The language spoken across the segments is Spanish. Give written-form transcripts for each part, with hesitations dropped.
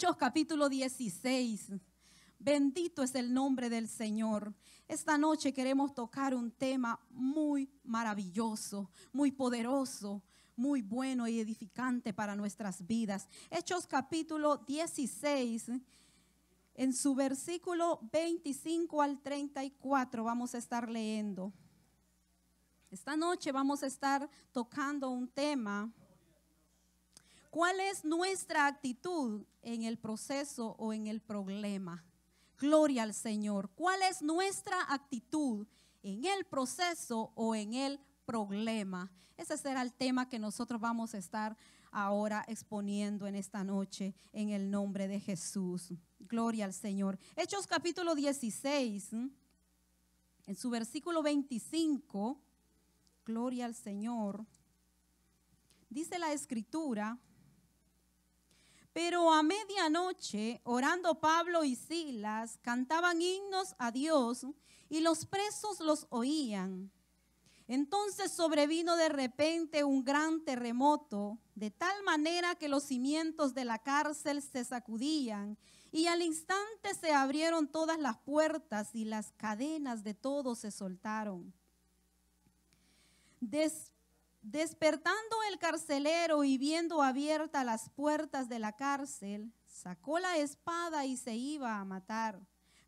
Hechos capítulo 16. Bendito es el nombre del Señor. Esta noche queremos tocar un tema muy maravilloso, muy poderoso, muy bueno y edificante para nuestras vidas. Hechos capítulo 16, en su versículo 25 al 34 vamos a estar leyendo. Esta noche vamos a estar tocando un tema. ¿Cuál es nuestra actitud en el proceso o en el problema? Gloria al Señor. ¿Cuál es nuestra actitud en el proceso o en el problema? Ese será el tema que nosotros vamos a estar ahora exponiendo en esta noche en el nombre de Jesús. Gloria al Señor. Hechos capítulo 16, en su versículo 25, gloria al Señor, dice la Escritura: pero a medianoche, orando Pablo y Silas, cantaban himnos a Dios y los presos los oían. Entonces sobrevino de repente un gran terremoto, de tal manera que los cimientos de la cárcel se sacudían y al instante se abrieron todas las puertas y las cadenas de todos se soltaron. Despertando el carcelero y viendo abiertas las puertas de la cárcel, sacó la espada y se iba a matar,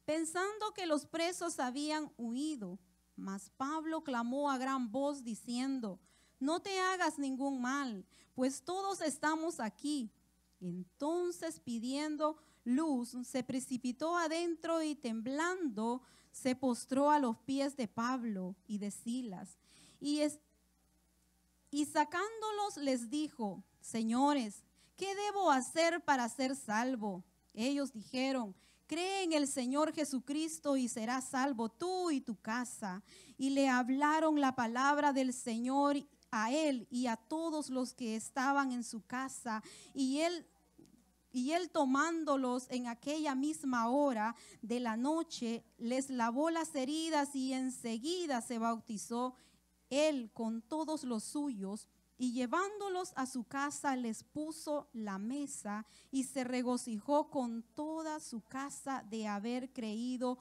pensando que los presos habían huido. Mas Pablo clamó a gran voz diciendo: no te hagas ningún mal, pues todos estamos aquí. Entonces, pidiendo luz, se precipitó adentro y temblando se postró a los pies de Pablo y de Silas. Y sacándolos les dijo: señores, ¿qué debo hacer para ser salvo? Ellos dijeron: cree en el Señor Jesucristo y serás salvo tú y tu casa. Y le hablaron la palabra del Señor a él y a todos los que estaban en su casa. Y él tomándolos en aquella misma hora de la noche, les lavó las heridas y enseguida se bautizó él con todos los suyos, y llevándolos a su casa les puso la mesa y se regocijó con toda su casa de haber creído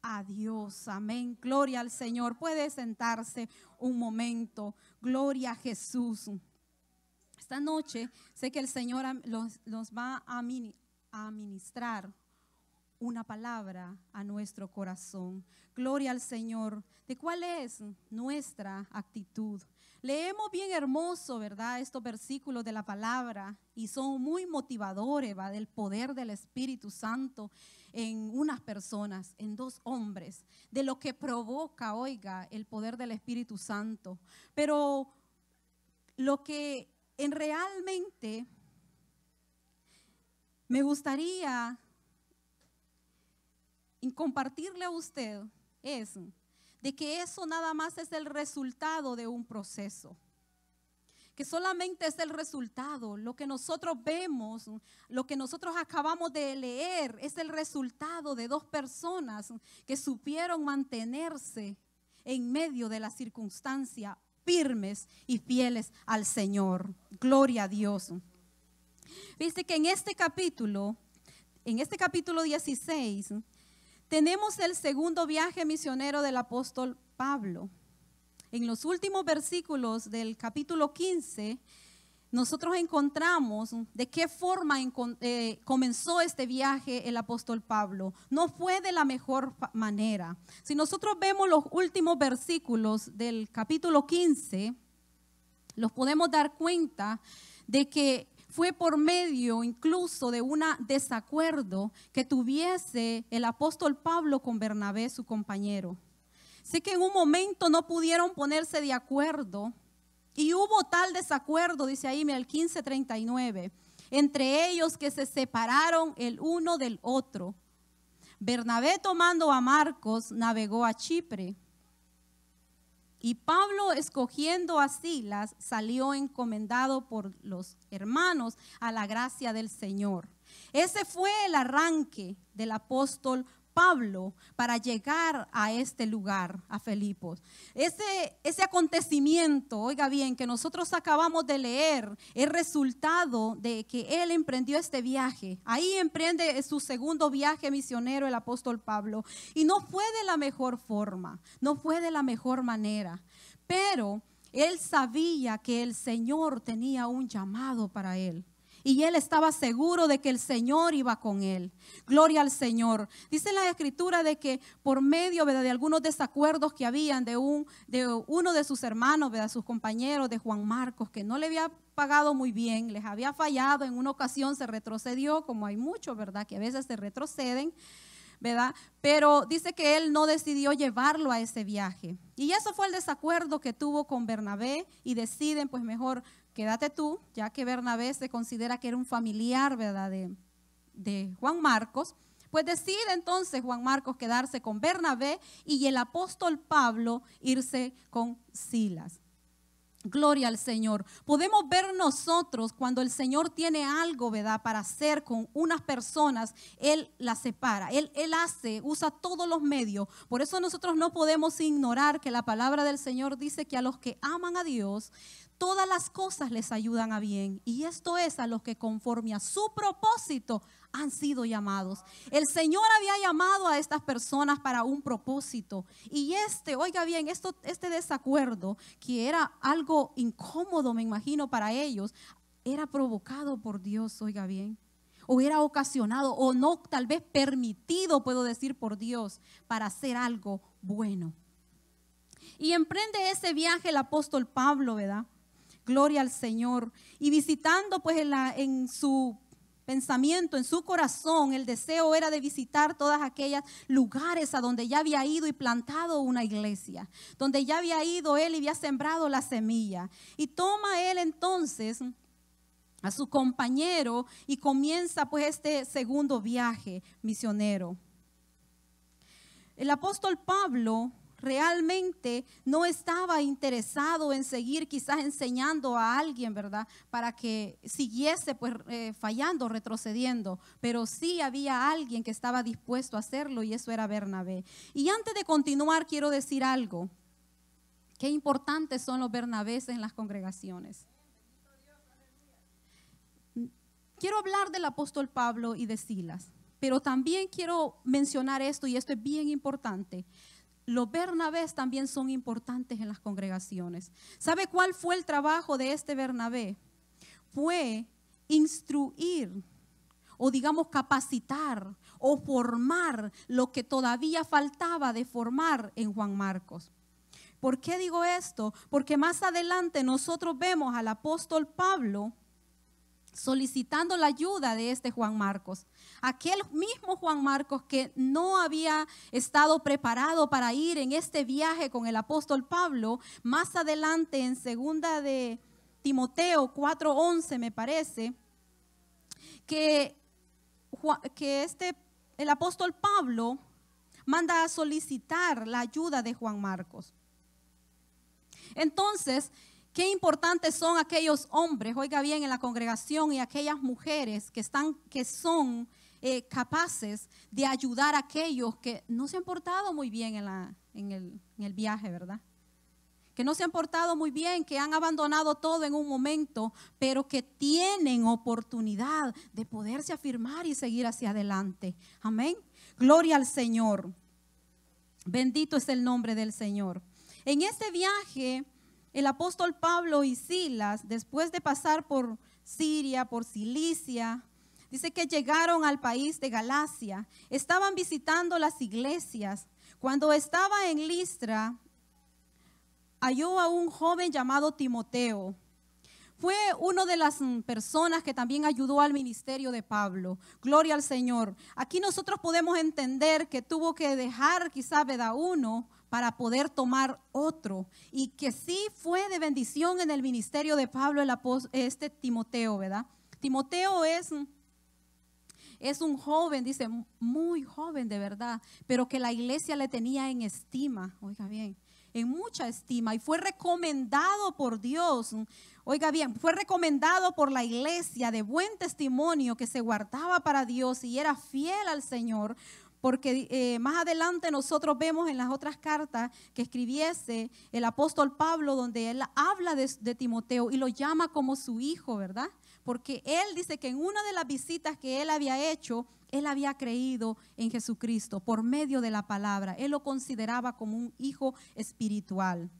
a Dios. Amén. Gloria al Señor. Puede sentarse un momento. Gloria a Jesús. Esta noche sé que el Señor nos va a ministrar una palabra a nuestro corazón. Gloria al Señor. ¿De cuál es nuestra actitud? Leemos bien hermoso, ¿verdad? Estos versículos de la palabra y son muy motivadores, ¿va? Del poder del Espíritu Santo en unas personas, en dos hombres, de lo que provoca, oiga, el poder del Espíritu Santo. Pero lo que realmente me gustaría compartirle a usted es de que eso nada más es el resultado de un proceso, que solamente es el resultado. Lo que nosotros vemos, lo que nosotros acabamos de leer es el resultado de dos personas que supieron mantenerse en medio de la circunstancia, firmes y fieles al Señor. Gloria a Dios. Viste que en este capítulo 16, tenemos el segundo viaje misionero del apóstol Pablo. En los últimos versículos del capítulo 15, nosotros encontramos de qué forma comenzó este viaje el apóstol Pablo. No fue de la mejor manera. Si nosotros vemos los últimos versículos del capítulo 15, los podemos dar cuenta de que fue por medio incluso de un desacuerdo que tuviese el apóstol Pablo con Bernabé, su compañero. Sé que en un momento no pudieron ponerse de acuerdo y hubo tal desacuerdo, dice ahí, mira, el 15:39, entre ellos que se separaron el uno del otro. Bernabé, tomando a Marcos, navegó a Chipre. Y Pablo, escogiendo a Silas, salió encomendado por los hermanos a la gracia del Señor. Ese fue el arranque del apóstol Pablo para llegar a este lugar, a Filipos. Ese acontecimiento, oiga bien, que nosotros acabamos de leer, es resultado de que él emprendió este viaje. Ahí emprende su segundo viaje misionero el apóstol Pablo. Y no fue de la mejor forma, no fue de la mejor manera, pero él sabía que el Señor tenía un llamado para él. Y él estaba seguro de que el Señor iba con él. Gloria al Señor. Dice la Escritura de que por medio, ¿verdad?, de algunos desacuerdos que habían de uno de sus hermanos, ¿verdad?, sus compañeros, de Juan Marcos, que no le había pagado muy bien, les había fallado, en una ocasión se retrocedió, como hay muchos, ¿verdad?, que a veces se retroceden, ¿verdad? Pero dice que él no decidió llevarlo a ese viaje. Y eso fue el desacuerdo que tuvo con Bernabé, y deciden pues mejor quédate tú, ya que Bernabé se considera que era un familiar, ¿verdad?, de Juan Marcos. Pues decide entonces Juan Marcos quedarse con Bernabé y el apóstol Pablo irse con Silas. Gloria al Señor. Podemos ver nosotros cuando el Señor tiene algo, ¿verdad?, para hacer con unas personas, Él las separa, Él usa todos los medios. Por eso nosotros no podemos ignorar que la palabra del Señor dice que a los que aman a Dios, todas las cosas les ayudan a bien. Y esto es a los que conforme a su propósito han sido llamados. El Señor había llamado a estas personas para un propósito. Y oiga bien, este desacuerdo, que era algo incómodo, me imagino, para ellos, era provocado por Dios, oiga bien. O era ocasionado, o no, tal vez permitido, puedo decir, por Dios, para hacer algo bueno. Y emprende ese viaje el apóstol Pablo, ¿verdad? Gloria al Señor. Y visitando pues en su pensamiento, en su corazón, el deseo era de visitar todas aquellas lugares a donde ya había ido y plantado una iglesia, donde ya había ido él y había sembrado la semilla. Y toma él entonces a su compañero y comienza pues este segundo viaje misionero. El apóstol Pablo realmente no estaba interesado en seguir quizás enseñando a alguien, ¿verdad?, para que siguiese pues fallando, retrocediendo, pero sí había alguien que estaba dispuesto a hacerlo, y eso era Bernabé. Y antes de continuar quiero decir algo, qué importantes son los Bernabés en las congregaciones. Quiero hablar del apóstol Pablo y de Silas, pero también quiero mencionar esto, y esto es bien importante. Los Bernabés también son importantes en las congregaciones. ¿Sabe cuál fue el trabajo de este Bernabé? Fue instruir, o digamos capacitar, o formar lo que todavía faltaba de formar en Juan Marcos. ¿Por qué digo esto? Porque más adelante nosotros vemos al apóstol Pablo solicitando la ayuda de este Juan Marcos. Aquel mismo Juan Marcos que no había estado preparado para ir en este viaje con el apóstol Pablo, más adelante en segunda de Timoteo 4:11 me parece, que el apóstol Pablo manda a solicitar la ayuda de Juan Marcos. Entonces, qué importantes son aquellos hombres, oiga bien, en la congregación, y aquellas mujeres que son capaces de ayudar a aquellos que no se han portado muy bien en el viaje, ¿verdad? Que no se han portado muy bien, que han abandonado todo en un momento, pero que tienen oportunidad de poderse afirmar y seguir hacia adelante. Amén. Gloria al Señor. Bendito es el nombre del Señor. En este viaje, el apóstol Pablo y Silas, después de pasar por Siria, por Cilicia, dice que llegaron al país de Galacia. Estaban visitando las iglesias. Cuando estaba en Listra, halló a un joven llamado Timoteo. Fue una de las personas que también ayudó al ministerio de Pablo. Gloria al Señor. Aquí nosotros podemos entender que tuvo que dejar quizá uno para poder tomar otro, y que sí fue de bendición en el ministerio de Pablo este Timoteo, ¿verdad? Timoteo es un joven, dice, muy joven de verdad, pero que la iglesia le tenía en estima, oiga bien, en mucha estima, y fue recomendado por Dios, oiga bien, fue recomendado por la iglesia de buen testimonio, que se guardaba para Dios y era fiel al Señor, porque más adelante nosotros vemos en las otras cartas que escribiese el apóstol Pablo, donde él habla de Timoteo y lo llama como su hijo, ¿verdad? Porque él dice que en una de las visitas que él había hecho, él había creído en Jesucristo por medio de la palabra. Él lo consideraba como un hijo espiritual.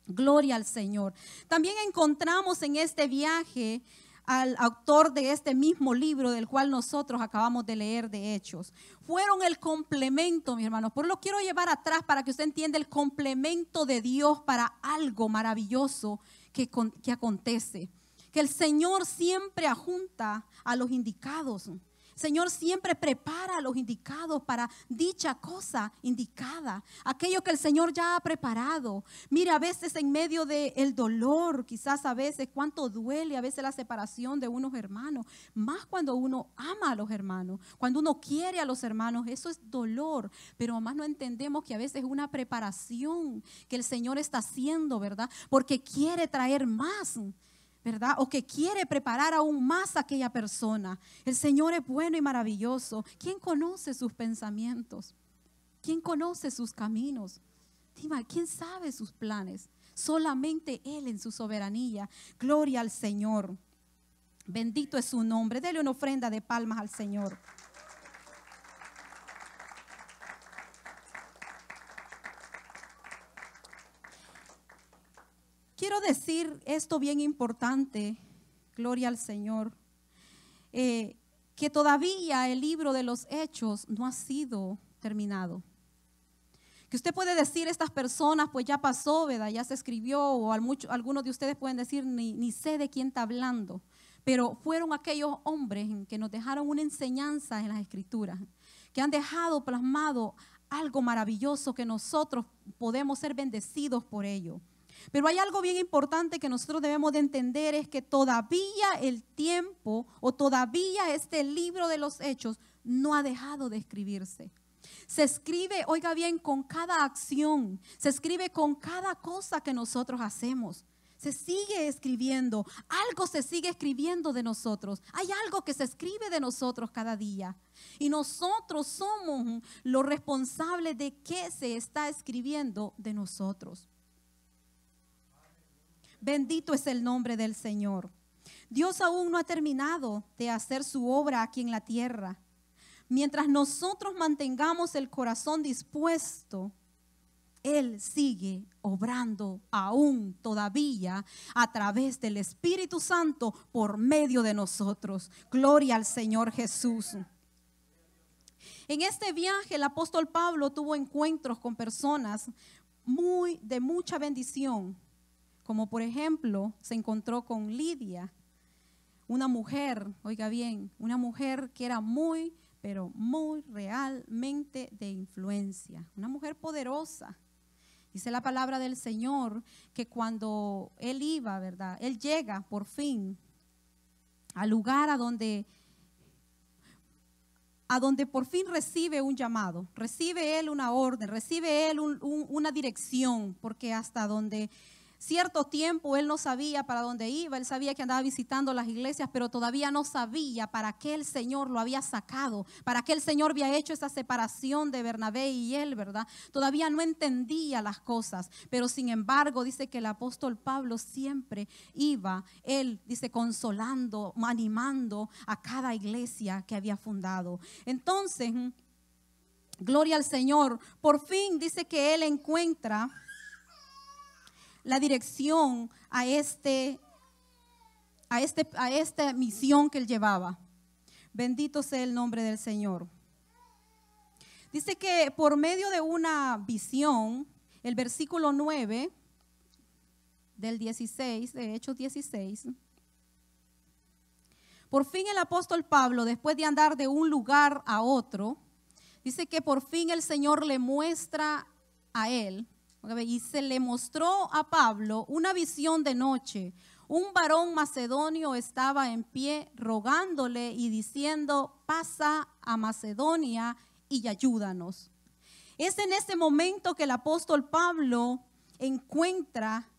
Gloria al Señor. También encontramos en este viaje al autor de este mismo libro del cual nosotros acabamos de leer de Hechos. Fueron el complemento, mis hermanos. Por lo quiero llevar atrás para que usted entienda el complemento de Dios para algo maravilloso que acontece. Que el Señor siempre ajunta a los indicados. El Señor siempre prepara a los indicados para dicha cosa indicada. Aquello que el Señor ya ha preparado. Mira, a veces en medio del dolor, quizás a veces cuánto duele a veces la separación de unos hermanos. Más cuando uno ama a los hermanos, cuando uno quiere a los hermanos, eso es dolor. Pero más no entendemos que a veces es una preparación que el Señor está haciendo, ¿verdad? Porque quiere traer más, ¿verdad? O que quiere preparar aún más a aquella persona. El Señor es bueno y maravilloso. ¿Quién conoce sus pensamientos? ¿Quién conoce sus caminos? Dime, ¿quién sabe sus planes? Solamente Él en su soberanía. Gloria al Señor. Bendito es su nombre. Dele una ofrenda de palmas al Señor. Quiero decir esto bien importante, gloria al Señor, que todavía el libro de los Hechos no ha sido terminado. Que usted puede decir, estas personas pues ya pasó, ¿verdad? Ya se escribió, o algunos de ustedes pueden decir, ni sé de quién está hablando. Pero fueron aquellos hombres que nos dejaron una enseñanza en las Escrituras, que han dejado plasmado algo maravilloso que nosotros podemos ser bendecidos por ello. Pero hay algo bien importante que nosotros debemos de entender, es que todavía el tiempo o todavía este libro de los Hechos no ha dejado de escribirse. Se escribe, oiga bien, con cada acción, se escribe con cada cosa que nosotros hacemos. Se sigue escribiendo, algo se sigue escribiendo de nosotros. Hay algo que se escribe de nosotros cada día. Y nosotros somos los responsables de qué se está escribiendo de nosotros. Bendito es el nombre del Señor. Dios aún no ha terminado de hacer su obra aquí en la tierra. Mientras nosotros mantengamos el corazón dispuesto, Él sigue obrando aún todavía a través del Espíritu Santo por medio de nosotros. Gloria al Señor Jesús. En este viaje el apóstol Pablo tuvo encuentros con personas de mucha bendición. Como por ejemplo, se encontró con Lidia, una mujer, oiga bien, una mujer que era muy, pero muy realmente de influencia, una mujer poderosa. Dice la palabra del Señor que cuando él iba, ¿verdad? Él llega por fin al lugar a donde por fin recibe un llamado, recibe él una orden, recibe él una dirección, porque hasta donde cierto tiempo él no sabía para dónde iba. Él sabía que andaba visitando las iglesias, pero todavía no sabía para qué el Señor lo había sacado, para qué el Señor había hecho esa separación de Bernabé y él, ¿verdad? Todavía no entendía las cosas, pero sin embargo dice que el apóstol Pablo siempre iba, él dice, consolando, animando a cada iglesia que había fundado. Entonces, gloria al Señor, por fin dice que él encuentra la dirección a esta misión que él llevaba. Bendito sea el nombre del Señor. Dice que por medio de una visión, el versículo 9 del 16, de Hechos 16, por fin el apóstol Pablo, después de andar de un lugar a otro, dice que por fin el Señor le muestra a él, y se le mostró a Pablo una visión de noche. Un varón macedonio estaba en pie rogándole y diciendo, pasa a Macedonia y ayúdanos. Es en ese momento que el apóstol Pablo encuentra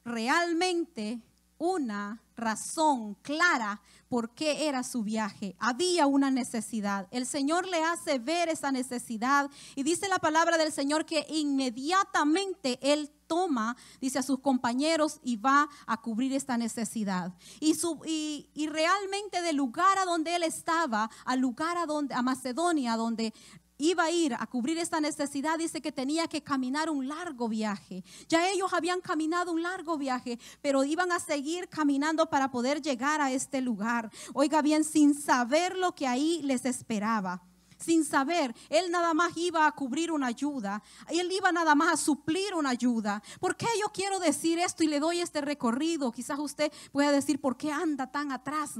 realmente una razón clara por qué era su viaje. Había una necesidad. El Señor le hace ver esa necesidad y dice la palabra del Señor que inmediatamente Él toma, dice, a sus compañeros y va a cubrir esta necesidad. Y realmente del lugar a donde Él estaba, al lugar a Macedonia, donde iba a ir a cubrir esta necesidad, dice que tenía que caminar un largo viaje. Ya ellos habían caminado un largo viaje, pero iban a seguir caminando para poder llegar a este lugar. Oiga bien, sin saber lo que ahí les esperaba. Sin saber, él nada más iba a cubrir una ayuda, él iba nada más a suplir una ayuda. ¿Por qué yo quiero decir esto y le doy este recorrido? Quizás usted pueda decir, ¿por qué anda tan atrás?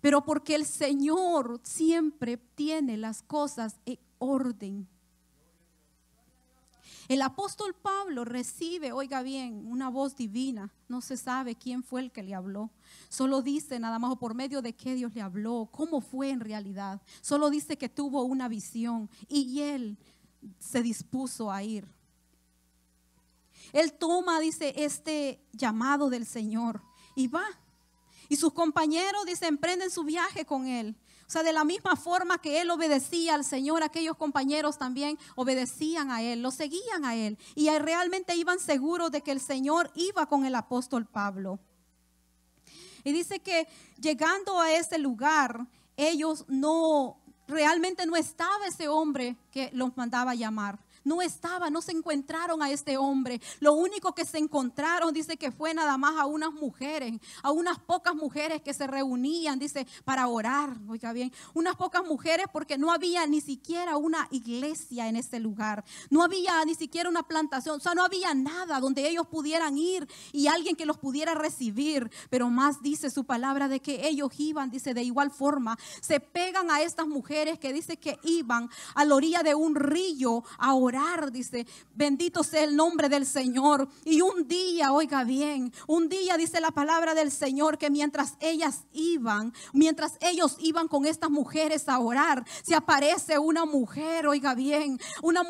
Pero porque el Señor siempre tiene las cosas en orden. El apóstol Pablo recibe, oiga bien, una voz divina. No se sabe quién fue el que le habló. Solo dice nada más, o por medio de qué Dios le habló, cómo fue en realidad. Solo dice que tuvo una visión y él se dispuso a ir. Él toma, dice, este llamado del Señor y va. Y sus compañeros, dice, emprenden su viaje con él. O sea, de la misma forma que él obedecía al Señor, aquellos compañeros también obedecían a él, lo seguían a él. Y realmente iban seguros de que el Señor iba con el apóstol Pablo. Y dice que llegando a ese lugar, ellos realmente no estaba ese hombre que los mandaba a llamar. No se encontraron a este hombre. Lo único que se encontraron, dice que fue nada más a unas mujeres, a unas pocas mujeres que se reunían, dice, para orar. Oiga bien, unas pocas mujeres porque no había ni siquiera una iglesia en ese lugar. No había ni siquiera una plantación, o sea, no había nada donde ellos pudieran ir y alguien que los pudiera recibir. Pero más dice su palabra de que ellos iban, dice, de igual forma, se pegan a estas mujeres que dice que iban a la orilla de un río a orar. Dice, bendito sea el nombre del Señor. Y un día, oiga bien, un día dice la palabra del Señor que mientras ellos iban con estas mujeres a orar, se aparece una mujer, oiga bien, una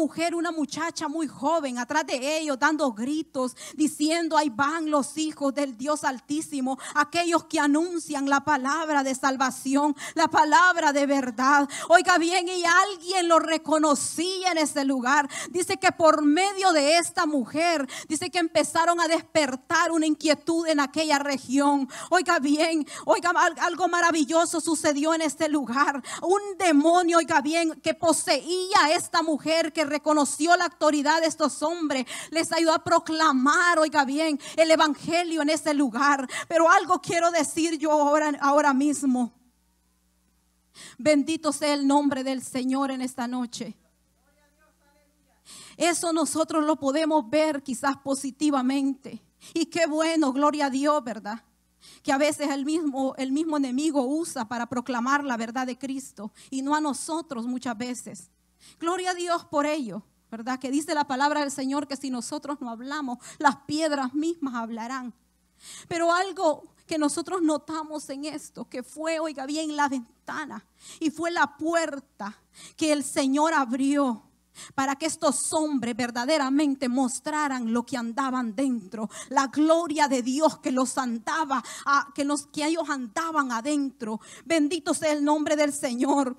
muchacha muy joven atrás de ellos dando gritos, diciendo, ahí van los hijos del Dios Altísimo, aquellos que anuncian la palabra de salvación, la palabra de verdad. Oiga bien, y alguien lo reconocía en ese lugar. Dice que por medio de esta mujer, dice que empezaron a despertar una inquietud en aquella región. Oiga bien, oiga, algo maravilloso sucedió en este lugar. Un demonio, oiga bien, que poseía a esta mujer, que reconoció la autoridad de estos hombres, les ayudó a proclamar, oiga bien, el evangelio en ese lugar. Pero algo quiero decir yo ahora mismo. Bendito sea el nombre del Señor en esta noche. Eso nosotros lo podemos ver quizás positivamente. Y qué bueno, gloria a Dios, ¿verdad? Que a veces el mismo enemigo usa para proclamar la verdad de Cristo y no a nosotros muchas veces. Gloria a Dios por ello, ¿verdad? Que dice la palabra del Señor que si nosotros no hablamos, las piedras mismas hablarán. Pero algo que nosotros notamos en esto, que fue, oiga bien, la ventana y fue la puerta que el Señor abrió para que estos hombres verdaderamente mostraran lo que andaban dentro, la gloria de Dios que los andaba, que ellos andaban adentro. Bendito sea el nombre del Señor.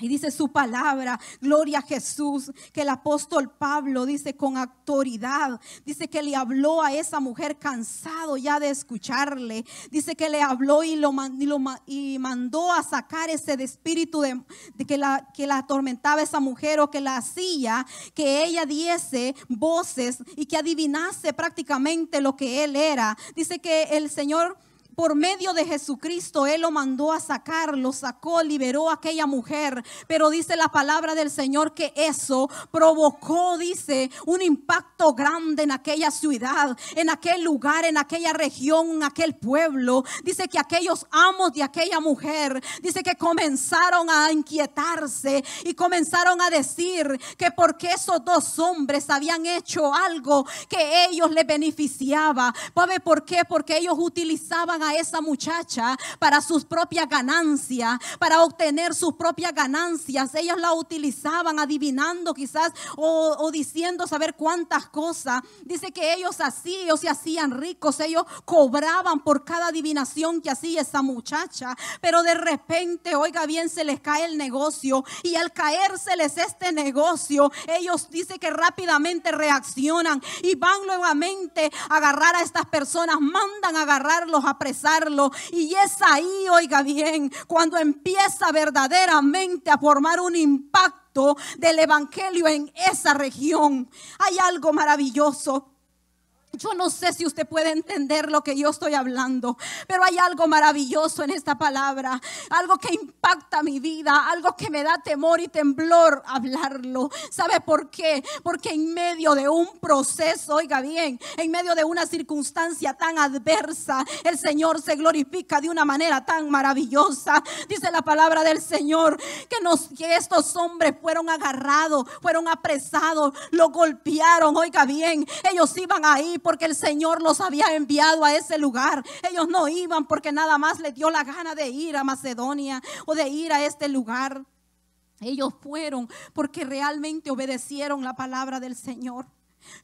Y dice su palabra, gloria a Jesús, que el apóstol Pablo dice con autoridad, dice que le habló a esa mujer cansado ya de escucharle. Dice que le habló y mandó a sacar ese espíritu de que la atormentaba esa mujer, o que la hacía que ella diese voces y que adivinase prácticamente lo que él era. Dice que el Señor, por medio de Jesucristo, Él lo mandó a sacar, lo sacó, liberó a aquella mujer. Pero dice la palabra del Señor que eso provocó, dice, un impacto grande en aquella ciudad, en aquel lugar, en aquella región, en aquel pueblo. Dice que aquellos amos de aquella mujer, dice que comenzaron a inquietarse y comenzaron a decir que porque esos dos hombres habían hecho algo que ellos les beneficiaba. ¿Sabe por qué? Porque ellos utilizaban utilizaban a esa muchacha para sus propias ganancias, para obtener sus propias ganancias. Ellos la utilizaban adivinando quizás o diciendo saber cuántas cosas. Dice que ellos se hacían ricos, ellos cobraban por cada adivinación que hacía esa muchacha. Pero de repente, oiga bien, se les cae el negocio, y al caérseles este negocio, ellos dice que rápidamente reaccionan y van nuevamente a agarrar a estas personas, mandan a agarrarlos, a apresarlos, y es ahí, oiga bien, cuando empieza verdaderamente a formar un impacto del evangelio en esa región. Hay algo maravilloso. Yo no sé si usted puede entender lo que yo estoy hablando, pero hay algo maravilloso en esta palabra, algo que impacta mi vida, algo que me da temor y temblor hablarlo. ¿Sabe por qué? Porque en medio de un proceso, oiga bien, en medio de una circunstancia tan adversa, el Señor se glorifica de una manera tan maravillosa. Dice la palabra del Señor que estos hombres fueron agarrados, fueron apresados, los golpearon, oiga bien, ellos iban ahí porque el Señor los había enviado a ese lugar. Ellos no iban porque nada más les dio la gana de ir a Macedonia o de ir a este lugar. Ellos fueron porque realmente obedecieron la palabra del Señor.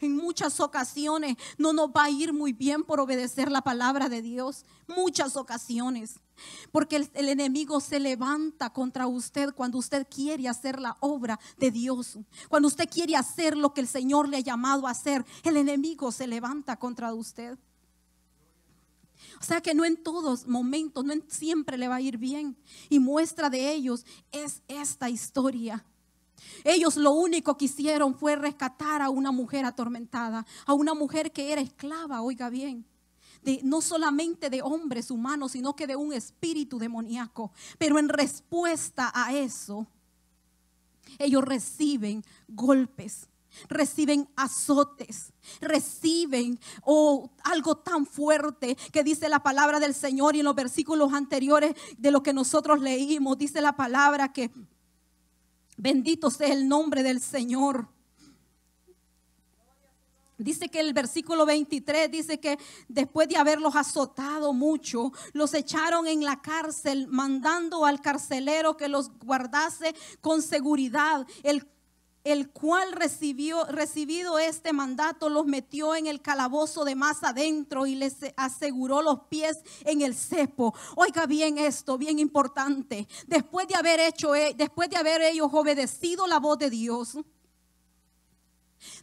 En muchas ocasiones no nos va a ir muy bien por obedecer la palabra de Dios. Muchas ocasiones. Porque el enemigo se levanta contra usted cuando usted quiere hacer la obra de Dios. Cuando usted quiere hacer lo que el Señor le ha llamado a hacer, el enemigo se levanta contra usted. O sea que no en todos momentos, no siempre le va a ir bien. Y muestra de ellos es esta historia. Ellos lo único que hicieron fue rescatar a una mujer atormentada, a una mujer que era esclava, oiga bien, no solamente de hombres humanos, sino que de un espíritu demoníaco. Pero en respuesta a eso, ellos reciben golpes, reciben azotes, reciben algo tan fuerte que dice la palabra del Señor. Y en los versículos anteriores de lo que nosotros leímos, dice la palabra que bendito sea el nombre del Señor. Dice que el versículo 23 dice que después de haberlos azotado mucho, los echaron en la cárcel, mandando al carcelero que los guardase con seguridad, el cual recibido este mandato, los metió en el calabozo de más adentro y les aseguró los pies en el cepo. Oiga bien esto, bien importante. Después de haber ellos obedecido la voz de Dios,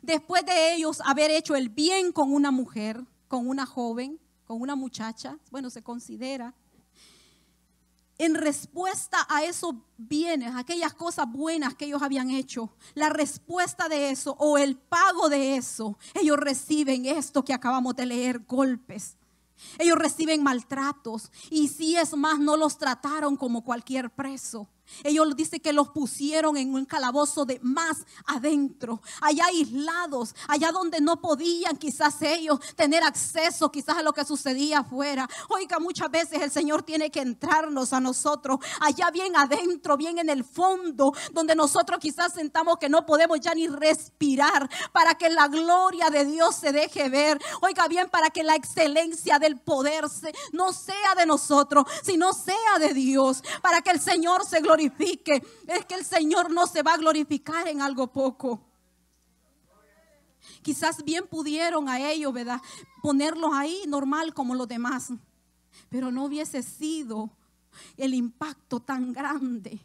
después de ellos haber hecho el bien con una mujer, con una joven, con una muchacha, bueno, se considera. En respuesta a esos bienes, aquellas cosas buenas que ellos habían hecho, la respuesta de eso o el pago de eso, ellos reciben esto que acabamos de leer, golpes. Ellos reciben maltratos, y si es más, no los trataron como cualquier preso. Ellos dicen que los pusieron en un calabozo de más adentro, allá aislados, allá donde no podían quizás ellos tener acceso quizás a lo que sucedía afuera. Oiga, muchas veces el Señor tiene que entrarnos a nosotros allá bien adentro, bien en el fondo, donde nosotros quizás sentamos que no podemos ya ni respirar, para que la gloria de Dios se deje ver. Oiga bien, para que la excelencia del poder no sea de nosotros, sino sea de Dios, para que el Señor se glorifique. Es que el Señor no se va a glorificar en algo poco. Quizás bien pudieron a ellos, ¿verdad?, ponerlos ahí normal como los demás, pero no hubiese sido el impacto tan grande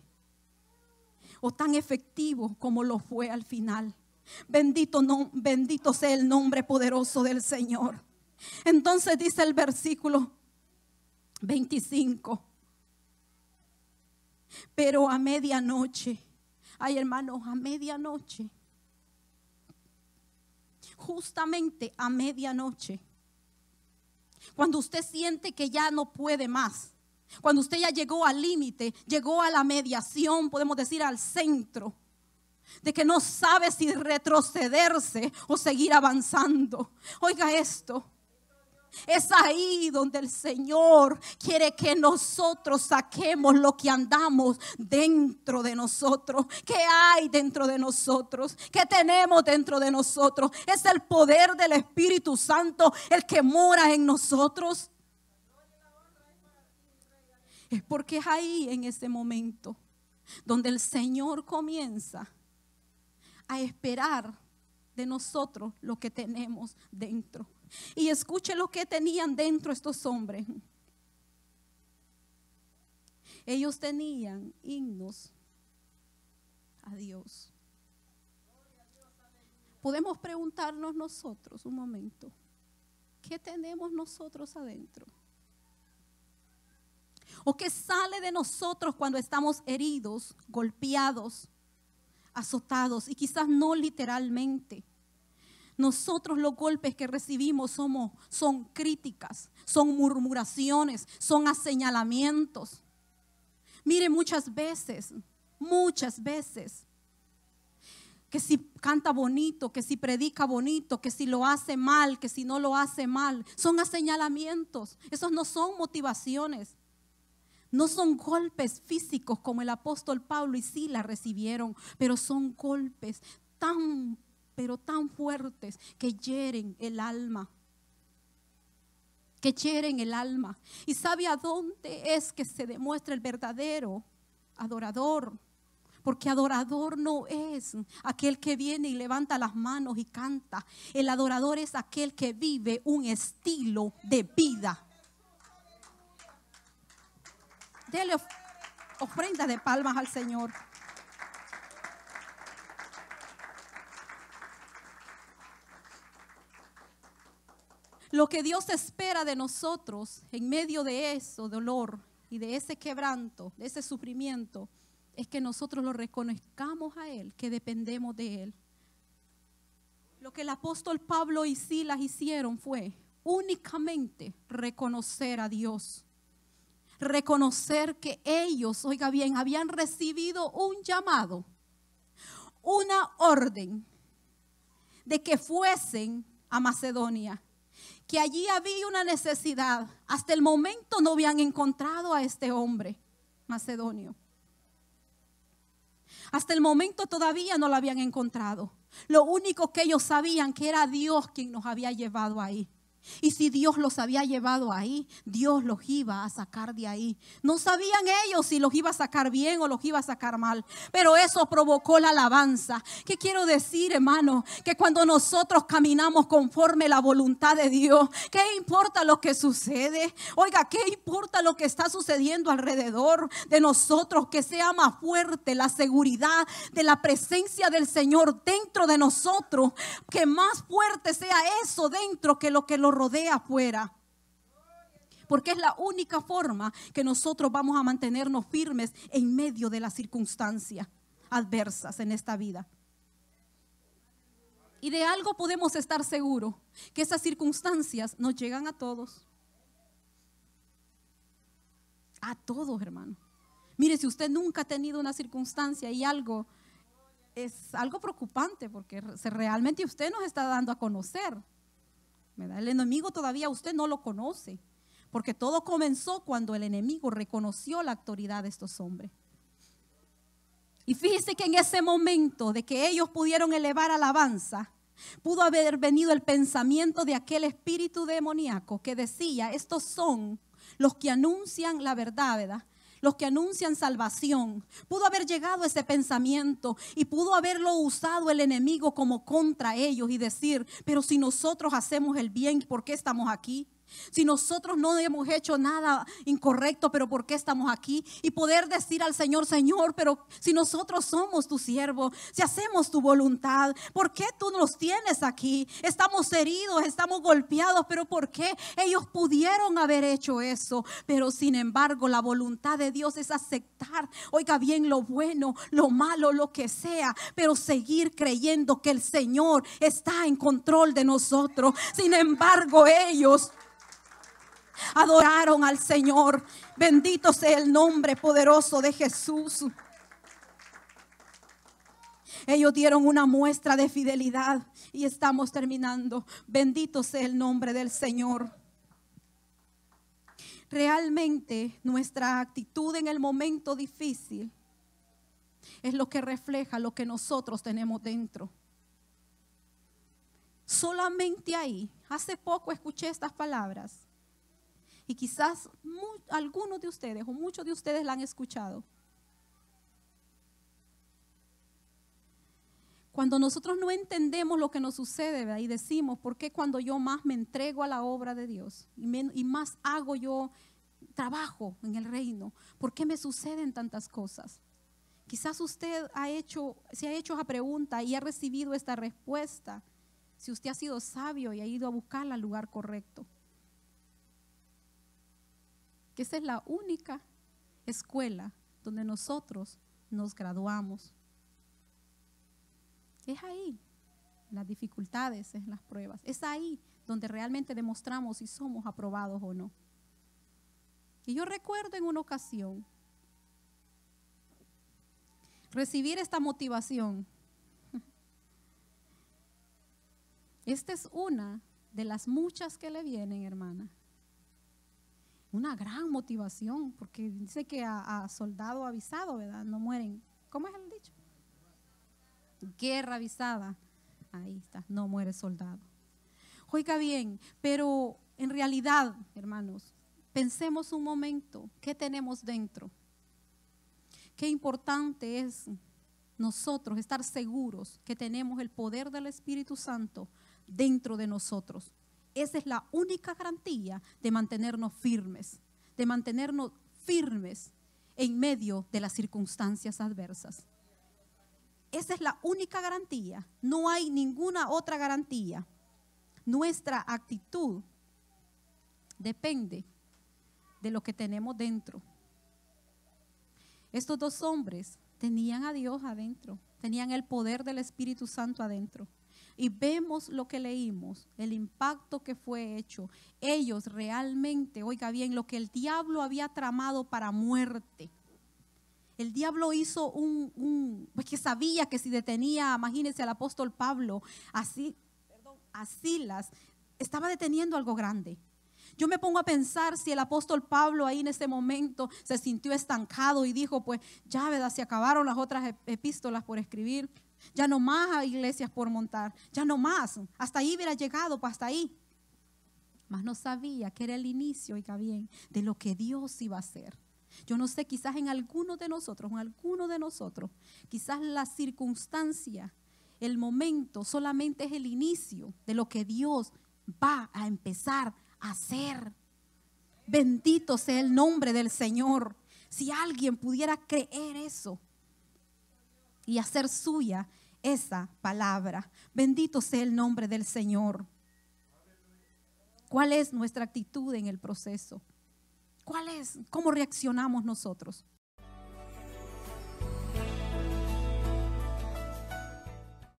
o tan efectivo como lo fue al final. Bendito sea el nombre poderoso del Señor. Entonces dice el versículo 25. Pero a medianoche, ay hermanos, a medianoche, justamente a medianoche, cuando usted siente que ya no puede más, cuando usted ya llegó al límite, llegó a la mediación, podemos decir al centro, de que no sabe si retrocederse o seguir avanzando. Oiga esto. Es ahí donde el Señor quiere que nosotros saquemos lo que andamos dentro de nosotros. ¿Qué hay dentro de nosotros? ¿Qué tenemos dentro de nosotros? Es el poder del Espíritu Santo el que mora en nosotros. Es porque es ahí, en ese momento, donde el Señor comienza a esperar de nosotros lo que tenemos dentro. Y escuche lo que tenían dentro estos hombres. Ellos tenían himnos a Dios. Podemos preguntarnos nosotros un momento, ¿qué tenemos nosotros adentro? ¿O qué sale de nosotros cuando estamos heridos, golpeados, azotados? Y quizás no literalmente. Nosotros los golpes que recibimos son críticas, son murmuraciones, son señalamientos. Mire, muchas veces, que si canta bonito, que si predica bonito, que si lo hace mal, que si no lo hace mal, son señalamientos. Esos no son motivaciones. No son golpes físicos como el apóstol Pablo y Silas recibieron, pero son golpes tan fuertes que hieren el alma. ¿Y sabe a dónde es que se demuestra el verdadero adorador? Porque adorador no es aquel que viene y levanta las manos y canta. El adorador es aquel que vive un estilo de vida. Dele ofrenda de palmas al Señor. Lo que Dios espera de nosotros en medio de eso dolor y de ese quebranto, de ese sufrimiento, es que nosotros lo reconozcamos a Él, que dependemos de Él. Lo que el apóstol Pablo y Silas hicieron fue únicamente reconocer a Dios. Reconocer que ellos, oiga bien, habían recibido un llamado, una orden de que fuesen a Macedonia, que allí había una necesidad. Hasta el momento no habían encontrado a este hombre macedonio. Hasta el momento todavía no lo habían encontrado. Lo único que ellos sabían que era Dios quien nos había llevado ahí. Y si Dios los había llevado ahí, Dios los iba a sacar de ahí. No sabían ellos si los iba a sacar bien o los iba a sacar mal, pero eso provocó la alabanza. ¿Qué quiero decir, hermano? Que cuando nosotros caminamos conforme la voluntad de Dios, ¿qué importa lo que sucede? Oiga, ¿qué importa lo que está sucediendo alrededor de nosotros? Que sea más fuerte la seguridad de la presencia del Señor dentro de nosotros, que más fuerte sea eso dentro que lo rodea afuera. Porque es la única forma que nosotros vamos a mantenernos firmes en medio de las circunstancias adversas en esta vida. Y de algo podemos estar seguros, que esas circunstancias nos llegan a todos. A todos, hermano. Mire, si usted nunca ha tenido una circunstancia y es algo preocupante, porque realmente usted nos está dando a conocer. El enemigo todavía usted no lo conoce, porque todo comenzó cuando el enemigo reconoció la autoridad de estos hombres. Y fíjese que en ese momento de que ellos pudieron elevar alabanza, pudo haber venido el pensamiento de aquel espíritu demoníaco que decía: estos son los que anuncian la verdad, ¿verdad? Los que anuncian salvación. Pudo haber llegado ese pensamiento y pudo haberlo usado el enemigo como contra ellos y decir: pero si nosotros hacemos el bien, ¿por qué estamos aquí? Si nosotros no hemos hecho nada incorrecto, pero ¿por qué estamos aquí? Y poder decir al Señor: Señor, pero si nosotros somos tu siervo, si hacemos tu voluntad, ¿por qué tú nos tienes aquí? Estamos heridos, estamos golpeados, pero ¿por qué? Ellos pudieron haber hecho eso, pero sin embargo la voluntad de Dios es aceptar, oiga bien, lo bueno, lo malo, lo que sea, pero seguir creyendo que el Señor está en control de nosotros. Sin embargo, ellos adoraron al Señor. Bendito sea el nombre poderoso de Jesús. Ellos dieron una muestra de fidelidad. Y estamos terminando. Bendito sea el nombre del Señor. Realmente nuestra actitud en el momento difícil es lo que refleja lo que nosotros tenemos dentro. Solamente ahí, hace poco escuché estas palabras. Y quizás algunos de ustedes o muchos de ustedes la han escuchado. Cuando nosotros no entendemos lo que nos sucede, ¿verdad? Y decimos, ¿por qué cuando yo más me entrego a la obra de Dios y más hago yo trabajo en el reino? ¿Por qué me suceden tantas cosas? Quizás usted se ha hecho esa pregunta y ha recibido esta respuesta. Si usted ha sido sabio y ha ido a buscarla al lugar correcto. Que esa es la única escuela donde nosotros nos graduamos. Es ahí, en las dificultades, en las pruebas. Es ahí donde realmente demostramos si somos aprobados o no. Y yo recuerdo en una ocasión recibir esta motivación. Esta es una de las muchas que le vienen, hermana. Una gran motivación, porque dice que a soldado avisado, ¿verdad? No mueren. ¿Cómo es el dicho? Guerra avisada. Ahí está, no muere soldado. Oiga bien, pero en realidad, hermanos, pensemos un momento, ¿qué tenemos dentro? Qué importante es nosotros estar seguros que tenemos el poder del Espíritu Santo dentro de nosotros. Esa es la única garantía de mantenernos firmes en medio de las circunstancias adversas. Esa es la única garantía, no hay ninguna otra garantía. Nuestra actitud depende de lo que tenemos dentro. Estos dos hombres tenían a Dios adentro, tenían el poder del Espíritu Santo adentro. Y vemos lo que leímos, el impacto que fue hecho. Ellos realmente, oiga bien, lo que el diablo había tramado para muerte. El diablo hizo pues que sabía que si detenía, imagínense al apóstol Pablo, a Silas, estaba deteniendo algo grande. Yo me pongo a pensar si el apóstol Pablo ahí en ese momento se sintió estancado y dijo, pues ya, ¿verdad? Se acabaron las otras epístolas por escribir, ya no más iglesias por montar, ya no más, hasta ahí hubiera llegado, pues hasta ahí. Mas no sabía que era el inicio, oiga bien, de lo que Dios iba a hacer. Yo no sé, quizás en alguno de nosotros, quizás la circunstancia, el momento solamente es el inicio de lo que Dios va a empezar a hacer. Bendito sea el nombre del Señor. Si alguien pudiera creer eso y hacer suya esa palabra, bendito sea el nombre del Señor. ¿Cuál es nuestra actitud en el proceso? ¿Cuál es? ¿Cómo reaccionamos nosotros?